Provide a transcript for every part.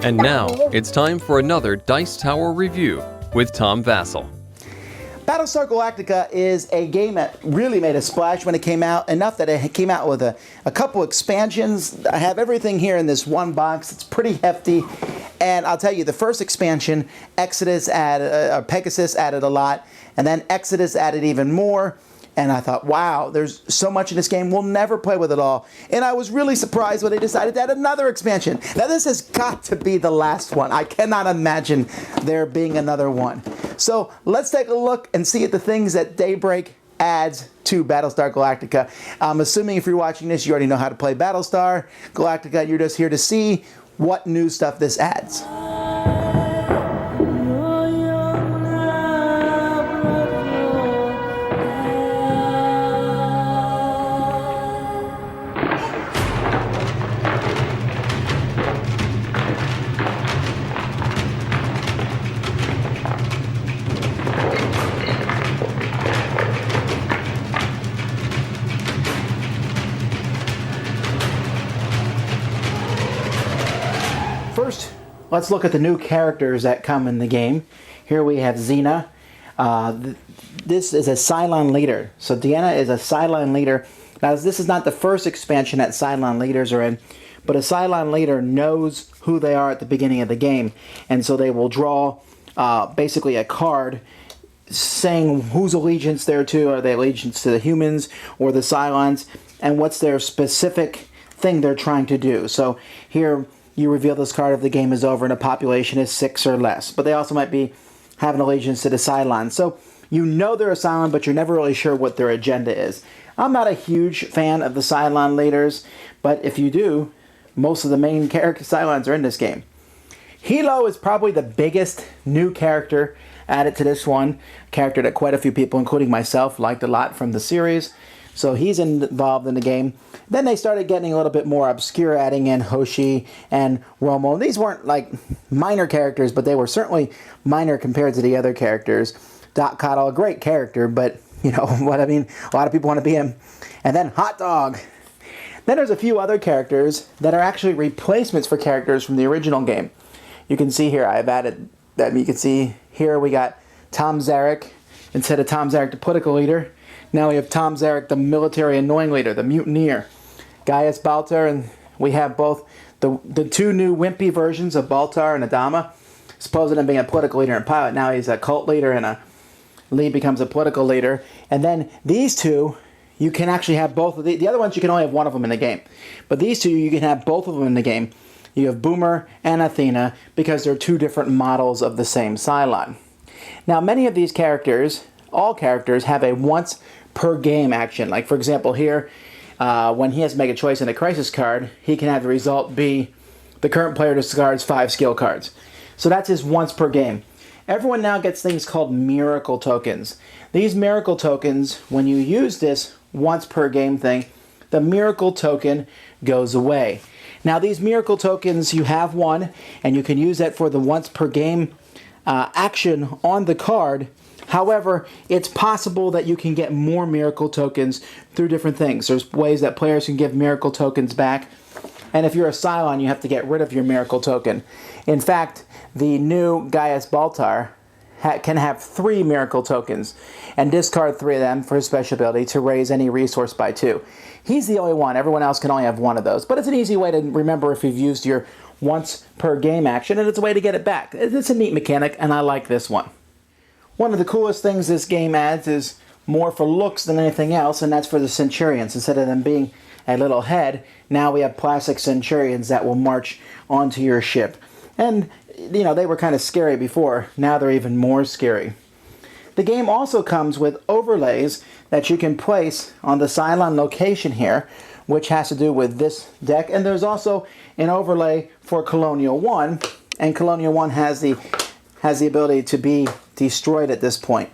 And now, it's time for another Dice Tower review with Tom Vasel. Battlestar Galactica is a game that really made a splash when it came out, enough that it came out with a couple expansions. I have everything here in this one box. It's pretty hefty. And I'll tell you, the first expansion, Pegasus added a lot, and then Exodus added even more. And I thought, wow, there's so much in this game, we'll never play with it all. And I was really surprised when they decided to add another expansion. Now this has got to be the last one. I cannot imagine there being another one. So let's take a look and see at the things that Daybreak adds to Battlestar Galactica. I'm assuming if you're watching this, you already know how to play Battlestar Galactica. You're just here to see what new stuff this adds. First, let's look at the new characters that come in the game. Here we have Xena. This is a Cylon leader. So Deanna is a Cylon leader. Now this is not the first expansion that Cylon leaders are in, but a Cylon leader knows who they are at the beginning of the game. And so they will draw basically a card saying whose allegiance they're to. Are they allegiance to the humans or the Cylons? And what's their specific thing they're trying to do. So here you reveal this card if the game is over and a population is 6 or less. But they also might be having allegiance to the Cylons. So you know they're a Cylon, but you're never really sure what their agenda is. I'm not a huge fan of the Cylon leaders, but if you do, most of the main character Cylons are in this game. Hilo is probably the biggest new character added to this one. A character that quite a few people, including myself, liked a lot from the series. So he's involved in the game. Then they started getting a little bit more obscure, adding in Hoshi and Romo. These weren't like minor characters, but they were certainly minor compared to the other characters. Doc Cottle, a great character, but you know what I mean? A lot of people want to be him. And then Hot Dog. Then there's a few other characters that are actually replacements for characters from the original game. You can see here, I've added that. You can see here we got Tom Zarek. Instead of Tom Zarek, the political leader, now we have Tom Zarek, the military annoying leader, the mutineer. Gaius Baltar, and we have both the two new wimpy versions of Baltar and Adama. Supposed to being a political leader and pilot, now he's a cult leader, and Lee becomes a political leader. And then these two, you can actually have both of the other ones, you can only have one of them in the game. But these two, you can have both of them in the game. You have Boomer and Athena, because they're two different models of the same Cylon. Now, many of these characters, all characters, have a once per game action. Like, for example, here, when he has to make a choice in a crisis card, he can have the result be the current player discards 5 skill cards. So that's his once per game. Everyone now gets things called miracle tokens. These miracle tokens, when you use this once per game thing, the miracle token goes away. Now these miracle tokens, you have one, and you can use that for the once per game action on the card. However, it's possible that you can get more miracle tokens through different things. There's ways that players can give miracle tokens back. And if you're a Cylon, you have to get rid of your miracle token. In fact, the new Gaius Baltar can have 3 miracle tokens and discard 3 of them for his special ability to raise any resource by 2. He's the only one. Everyone else can only have 1 of those. But it's an easy way to remember if you've used your once per game action, and it's a way to get it back. It's a neat mechanic, and I like this one. One of the coolest things this game adds is more for looks than anything else, and that's for the Centurions. Instead of them being a little head, now we have plastic Centurions that will march onto your ship. And, you know, they were kind of scary before. Now they're even more scary. The game also comes with overlays that you can place on the Cylon location here, which has to do with this deck. And there's also an overlay for Colonial 1, and Colonial 1 has the ability to be destroyed at this point,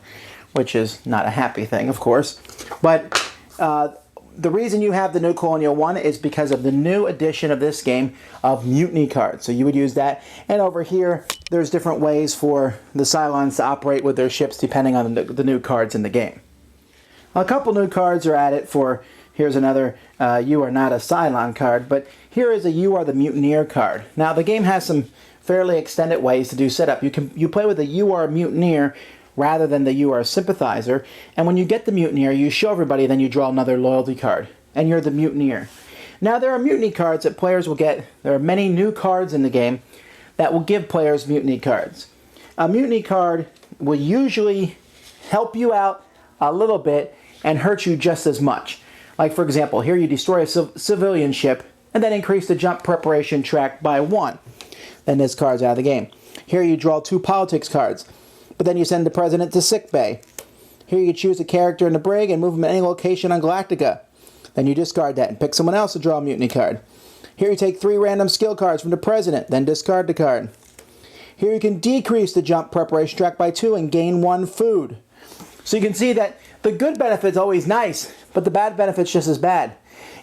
which is not a happy thing, of course. But the reason you have the new Colonial 1 is because of the new edition of this game of Mutiny cards. So you would use that. And over here, there's different ways for the Cylons to operate with their ships depending on the new cards in the game. A couple new cards are added for, here's another You Are Not a Cylon card, but here is a You Are the Mutineer card. Now the game has some fairly extended ways to do setup. You play with the You Are Mutineer rather than the You Are Sympathizer, and when you get the Mutineer, you show everybody, then you draw another loyalty card, and you're the Mutineer. Now there are mutiny cards that players will get. There are many new cards in the game that will give players mutiny cards. A mutiny card will usually help you out a little bit and hurt you just as much. Like for example, here you destroy a civilian ship and then increase the jump preparation track by 1. Then this card's out of the game. Here you draw 2 politics cards, but then you send the president to sickbay. Here you choose a character in the brig and move him to any location on Galactica. Then you discard that and pick someone else to draw a mutiny card. Here you take 3 random skill cards from the president, then discard the card. Here you can decrease the jump preparation track by 2 and gain 1 food. So you can see that the good benefit's always nice, but the bad benefit's just as bad.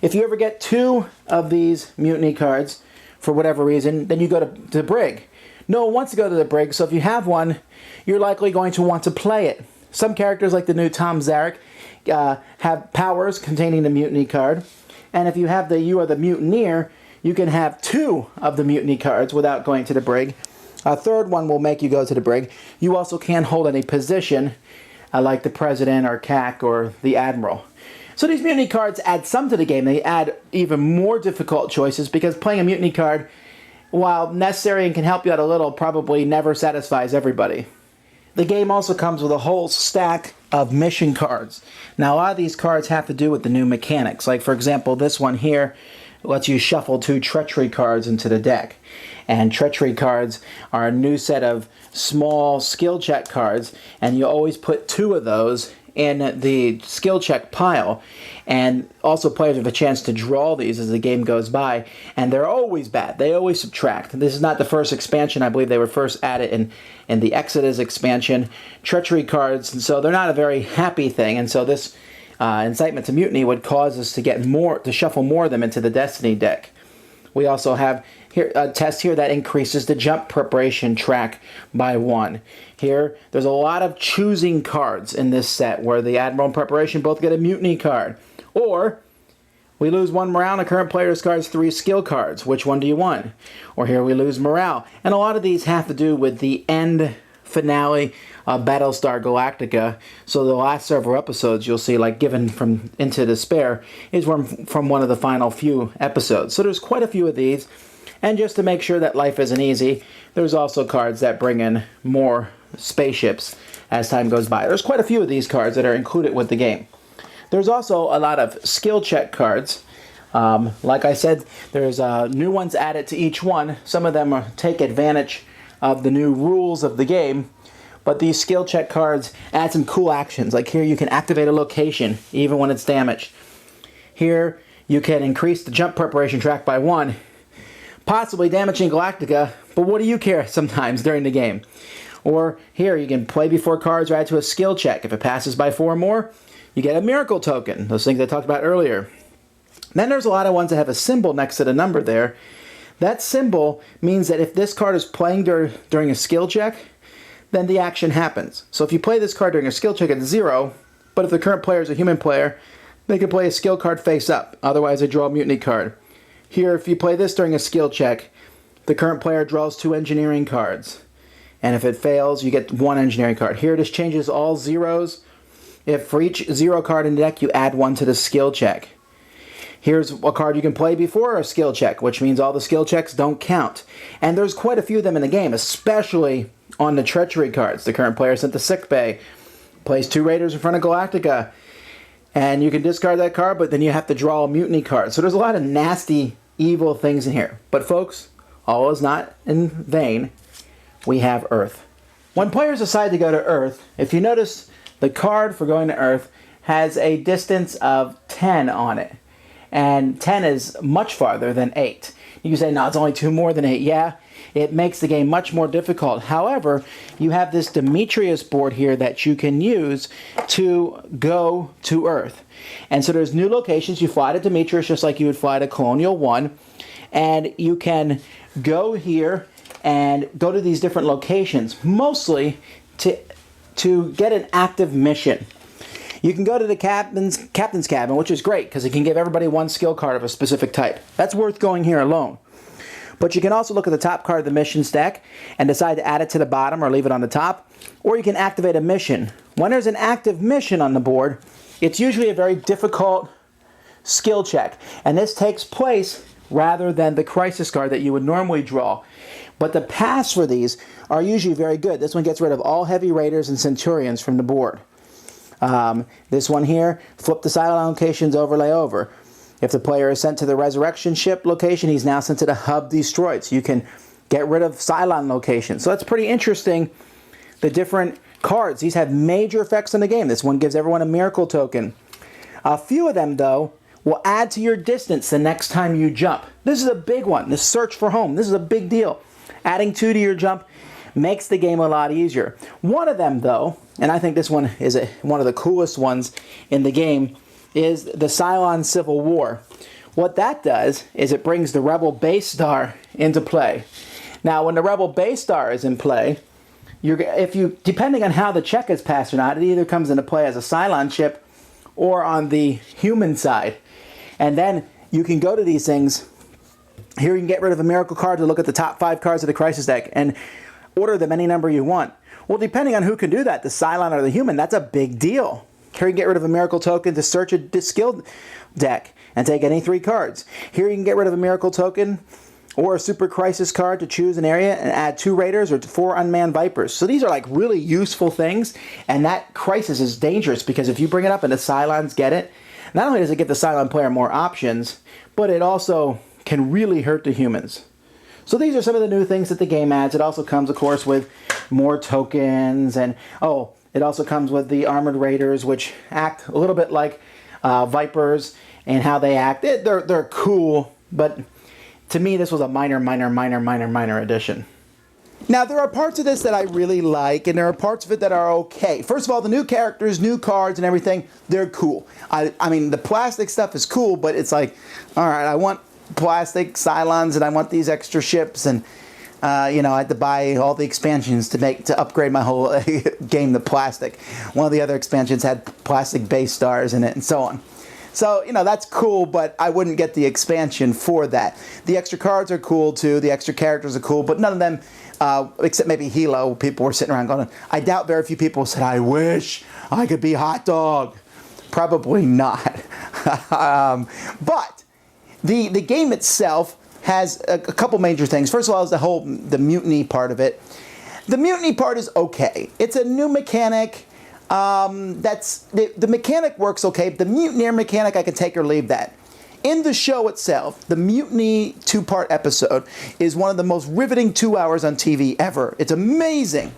If you ever get 2 of these mutiny cards, for whatever reason, then you go to the brig. No one wants to go to the brig, so if you have one, you're likely going to want to play it. Some characters, like the new Tom Zarek, have powers containing the mutiny card. And if you have the You Are the Mutineer, you can have 2 of the mutiny cards without going to the brig. A third one will make you go to the brig. You also can't hold any position, like the President or CAC or the Admiral. So these mutiny cards add some to the game. They add even more difficult choices because playing a mutiny card, while necessary and can help you out a little, probably never satisfies everybody. The game also comes with a whole stack of mission cards. Now a lot of these cards have to do with the new mechanics. Like for example, this one here lets you shuffle 2 treachery cards into the deck. And treachery cards are a new set of small skill check cards, and you always put 2 of those in the skill check pile. And also players have a chance to draw these as the game goes by, and they're always bad. They always subtract. This is not the first expansion. I believe they were first added in the Exodus expansion. Treachery cards, and so they're not a very happy thing, and so this incitement to mutiny would cause us to get more, to shuffle more of them into the Destiny deck. We also have here a test here that increases the jump preparation track by 1. Here, there's a lot of choosing cards in this set where the Admiral and Preparation both get a mutiny card. Or, we lose 1 morale and a current player discards 3 skill cards. Which one do you want? Or here we lose morale. And a lot of these have to do with the end finale of Battlestar Galactica. So the last several episodes you'll see, like Given from Into Despair, is from one of the final few episodes. So there's quite a few of these. And just to make sure that life isn't easy, there's also cards that bring in more spaceships as time goes by. There's quite a few of these cards that are included with the game. There's also a lot of skill check cards. Like I said, there's new ones added to each one. Some of them take advantage of the new rules of the game. But these skill check cards add some cool actions. Like here you can activate a location even when it's damaged. Here you can increase the jump preparation track by 1. Possibly damaging Galactica, but what do you care sometimes during the game? Or here, you can play before cards or add to a skill check. If it passes by 4 or more, you get a miracle token. Those things I talked about earlier. Then there's a lot of ones that have a symbol next to the number there. That symbol means that if this card is playing during a skill check, then the action happens. So if you play this card during a skill check, it's 0, but if the current player is a human player, they can play a skill card face up. Otherwise, they draw a mutiny card. Here, if you play this during a skill check, the current player draws 2 engineering cards. And if it fails, you get 1 engineering card. Here, this changes all zeros. If for each 0 card in the deck, you add 1 to the skill check. Here's a card you can play before a skill check, which means all the skill checks don't count. And there's quite a few of them in the game, especially on the treachery cards. The current player sent to sickbay, plays 2 raiders in front of Galactica. And you can discard that card, but then you have to draw a mutiny card. So there's a lot of nasty, evil things in here. But folks, all is not in vain. We have Earth. When players decide to go to Earth, if you notice, the card for going to Earth has a distance of 10 on it. And 10 is much farther than 8. You can say, no, it's only 2 more than 8. Yeah, it makes the game much more difficult. However, you have this Demetrius board here that you can use to go to Earth. And so there's new locations. You fly to Demetrius just like you would fly to Colonial 1. And you can go here and go to these different locations, mostly to get an active mission. You can go to the captain's cabin, which is great because it can give everybody 1 skill card of a specific type. That's worth going here alone. But you can also look at the top card of the missions deck and decide to add it to the bottom or leave it on the top. Or you can activate a mission. When there's an active mission on the board, it's usually a very difficult skill check. And this takes place rather than the crisis card that you would normally draw. But the paths for these are usually very good. This one gets rid of all heavy raiders and centurions from the board. This one here, flip the Cylon locations, overlay over. If the player is sent to the resurrection ship location, he's now sent to the hub destroyed. So you can get rid of Cylon locations. So that's pretty interesting, the different cards. These have major effects on the game. This one gives everyone a miracle token. A few of them, though, will add to your distance the next time you jump. This is a big one, the search for home. This is a big deal. Adding 2 to your jump makes the game a lot easier. One of them, though, and I think this one is one of the coolest ones in the game, is the Cylon Civil War. What that does is it brings the Rebel Base Star into play. Now, when the Rebel Base Star is in play, depending on how the check is passed or not, it either comes into play as a Cylon ship or on the human side. And then you can go to these things. Here you can get rid of a miracle card to look at the top 5 cards of the crisis deck and order them any number you want. Well, depending on who can do that, the Cylon or the human, that's a big deal. Here you can get rid of a miracle token to search a skill deck and take any 3 cards. Here you can get rid of a miracle token or a super crisis card to choose an area and add 2 raiders or 4 unmanned vipers. So these are like really useful things, and that crisis is dangerous because if you bring it up and the Cylons get it, not only does it give the Cylon player more options, but it also can really hurt the humans. So these are some of the new things that the game adds. It also comes, of course, with more tokens, and it also comes with the armored raiders, which act a little bit like vipers and how they act. They're cool, but to me, this was a minor addition. Now, there are parts of this that I really like, and there are parts of it that are okay. First of all, the new characters, new cards, and everything, they're cool. I mean, the plastic stuff is cool, but it's like, all right, I want plastic Cylons, and I want these extra ships, and I had to buy all the expansions to upgrade my whole game to plastic. One of the other expansions had plastic base stars in it, and so on. So, that's cool, but I wouldn't get the expansion for that. The extra cards are cool, too. The extra characters are cool, but none of them, except maybe Hilo, people were sitting around going, I doubt very few people said, I wish I could be Hot Dog. Probably not. But the game itself has a couple major things. First of all, is the mutiny part of it. The mutiny part is okay. It's a new mechanic. The mechanic works okay. The mutineer mechanic, I can take or leave that. In the show itself, the Mutiny 2-part episode is one of the most riveting 2 hours on TV ever. It's amazing.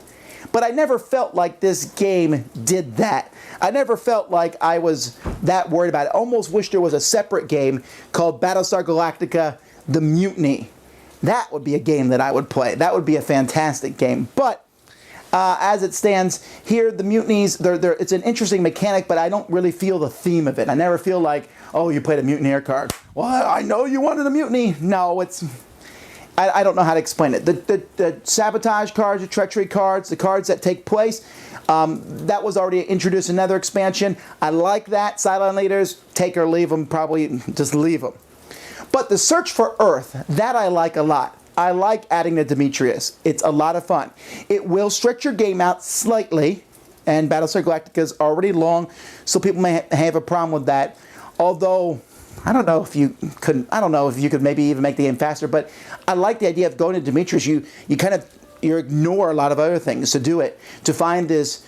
But I never felt like this game did that. I never felt like I was that worried about it. I almost wish there was a separate game called Battlestar Galactica, The Mutiny. That would be a game that I would play. That would be a fantastic game. But as it stands here, the mutinies, it's an interesting mechanic, but I don't really feel the theme of it. I never feel like, oh, you played a mutineer card. Well, I know you wanted a mutiny. No, I don't know how to explain it. The sabotage cards, the treachery cards, the cards that take place, that was already introduced in another expansion. I like that. Cylon leaders, take or leave them, probably just leave them. But the search for Earth, that I like a lot. I like adding the Demetrius. It's a lot of fun. It will stretch your game out slightly, and Battlestar Galactica is already long, so people may have a problem with that. Although, I don't know if you could maybe even make the game faster, but I like the idea of going to Demetrius. You ignore a lot of other things to do it, to find these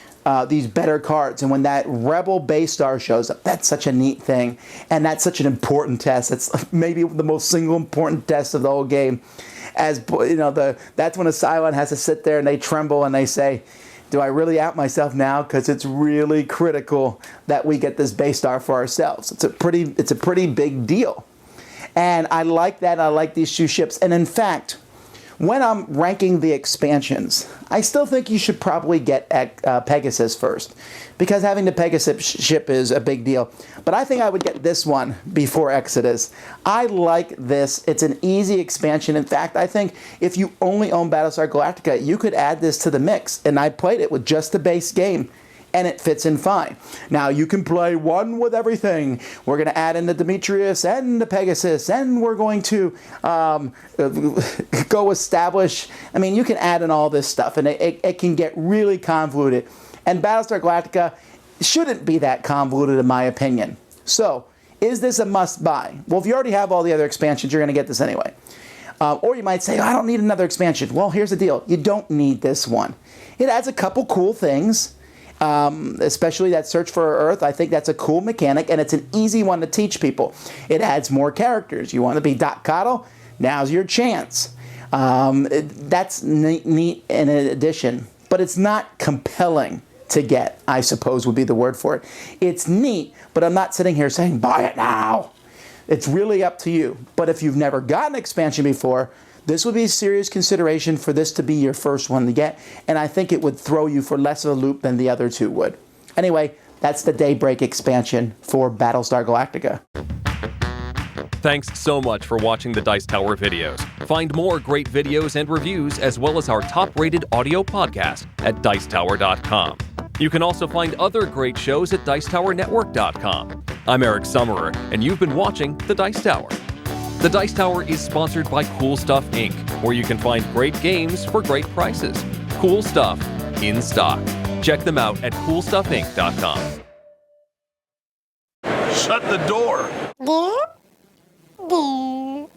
better cards. And when that Rebel Base Star shows up, that's such a neat thing, and that's such an important test. It's maybe the most single important test of the whole game. That's when a Cylon has to sit there and they tremble and they say, do I really out myself now? Because it's really critical that we get this base star for ourselves. It's a pretty big deal. And I like that. I like these 2 ships. And in fact, when I'm ranking the expansions, I still think you should probably get Pegasus first, because having the Pegasus ship is a big deal. But I think I would get this one before Exodus. I like this. It's an easy expansion. In fact, I think if you only own Battlestar Galactica, you could add this to the mix. And I played it with just the base game. and it fits in fine. Now, you can play one with everything. We're going to add in the Demetrius and the Pegasus, and we're going to go establish. I mean, you can add in all this stuff, and it can get really convoluted. And Battlestar Galactica shouldn't be that convoluted, in my opinion. So, is this a must-buy? Well, if you already have all the other expansions, you're going to get this anyway. Or you might say, oh, I don't need another expansion. Well, here's the deal. You don't need this one. It adds a couple cool things, especially that Search for Earth. I think that's a cool mechanic, and it's an easy one to teach people. It adds more characters. You want to be Doc Cottle? Now's your chance. That's neat in addition, but it's not compelling to get, I suppose would be the word for it. It's neat, but I'm not sitting here saying, buy it now. It's really up to you. But if you've never gotten an expansion before, this would be a serious consideration for this to be your first one to get, and I think it would throw you for less of a loop than the other two would. Anyway, that's the Daybreak expansion for Battlestar Galactica. Thanks so much for watching the Dice Tower videos. Find more great videos and reviews, as well as our top-rated audio podcast at Dicetower.com. You can also find other great shows at Dicetowernetwork.com. I'm Eric Summerer, and you've been watching The Dice Tower. The Dice Tower is sponsored by Cool Stuff Inc., where you can find great games for great prices. Cool stuff in stock. Check them out at CoolStuffInc.com. Shut the door. Do.